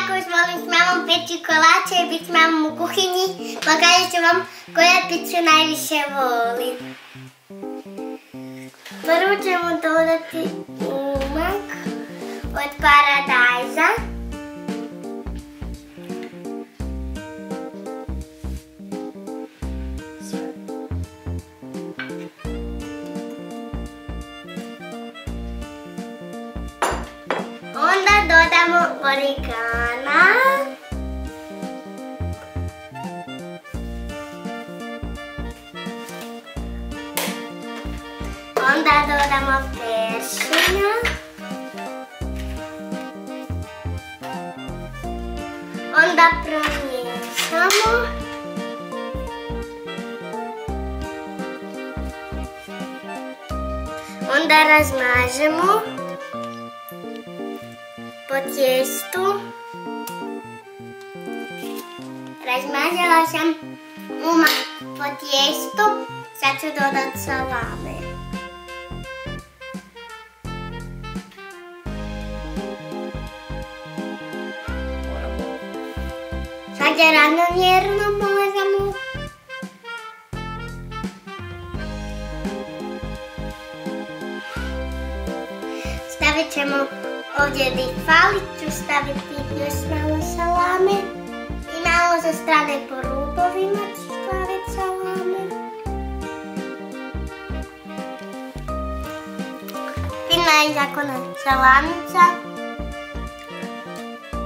ako už volim s mamom peći kolače i biti s mamom u kuhinji, pokažat ću vam koja piću najviše volim. Prvo ćemo dodati umak od paradajza. Onda dodamo origana. Onda dodamo peršina. Onda promiješamo. Onda razmažemo po tijestu. Razmažala sam umak po tijestu, sad ću dodati salame. Sad je ravnomjerno možemo. Stavit ćemo ovdje gdje fali, ću staviti još malo salame i malo sa strane po rubovima ću staviti salame. Fina je zakona salanica.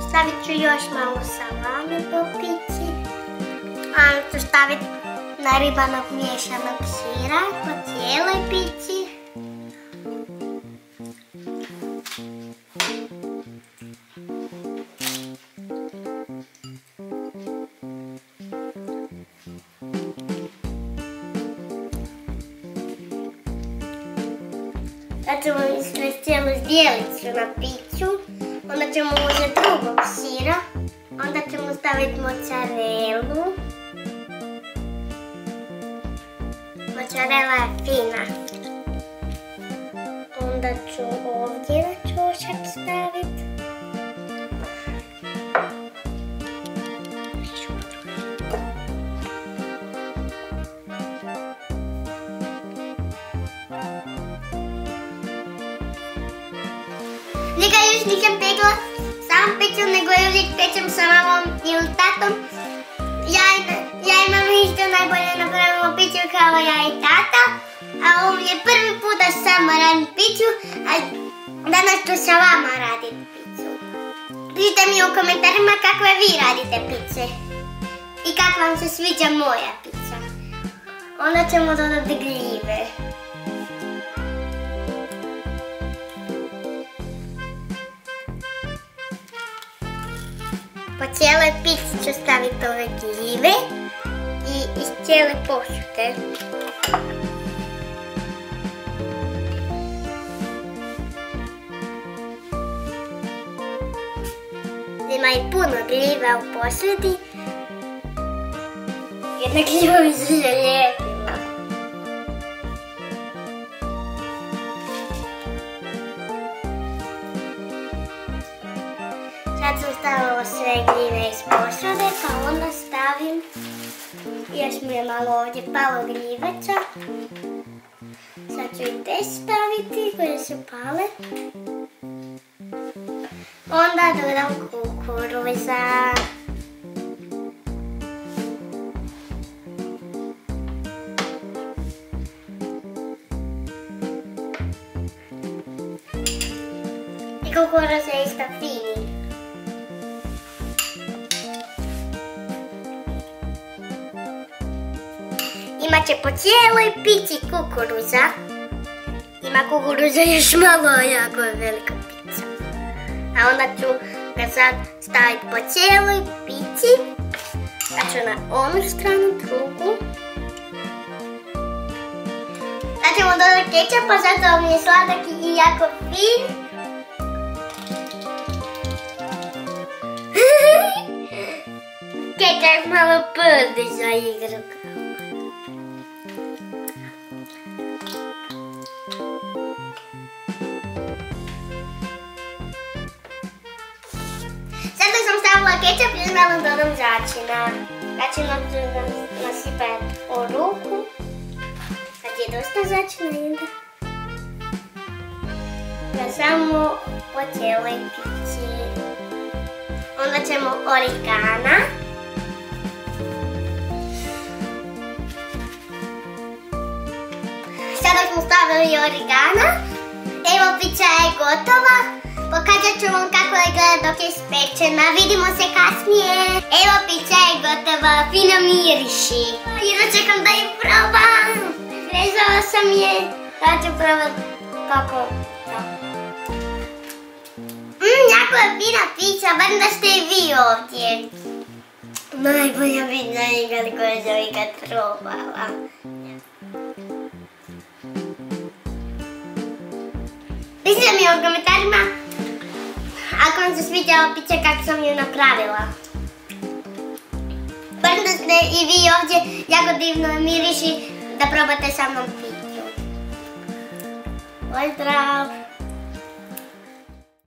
Stavit ću još malo salame po pici. A ću staviti naribanog miješanog sira po cijeloj pici. Sad ćemo iskresti cijelu zdjelicu na piću, onda ćemo uzeti drugog sira, onda ćemo staviti mozzarelu. Mozzarella je fina. Onda ću ovdje na ćošak staviti. Nikad još nisam pekla sam piću, nego je uvijek pečem sa mamom ili tatom. Ja i mama isto najbolje napravimo piću kao ja i tata. A ovo mi je prvi put da sama radim piću, a danas ću sa vama raditi piću. Pišite mi u komentarima kakve vi radite piće i kako vam se sviđa moja pića. Onda ćemo dodati gljive. Po cijeloj pici ću staviti ove gljive i iz cijele posude. Ima i puno gljiva u posudi. Jedna gljiva mi se zalijepila. Sad sam stavila sve gljive iz posude, pa onda stavim, još mi je malo ovdje palo gljivaca. Sad ću i te staviti koje su pale. Onda dodam kukuruza. I kukuruz je isto fini. Imaće po cijeloj pići kukuruza. Ima kukuruza još malo, jako je velika pića. A onda ću ga sad staviti po cijeloj pići. Sad ću na onu stranu drugu. Sad ćemo dodati kečap, pa zato mi je sladak i jako fin. Kečap malo prdi za igru. Sad sam stavila napravila kečap i s malom dodom začina. Začina ću nasipati u ruku. Sad je dosta začina i onda samo po cijeloj pići. Onda ćemo origana. Sada smo stavili origana. Evo pića je gotova. Pokazat ću vam kako je gleda dok je ispečena. Vidimo se kasnije. Evo pića je gotova. Fino miriši. Jedno čekam da ju probam. Rezala sam je. Sad ću probati kako. Jako je fina pića. Bar da ste i vi ovdje. Najbolja pića ikad koja sam ikad probala. Pišite mi u komentarima ako vam se sviđala pića kako sam ju napravila. Bar da ste i vi ovdje, jako divno miriši, da probate sa mnom piću. Pozdrav!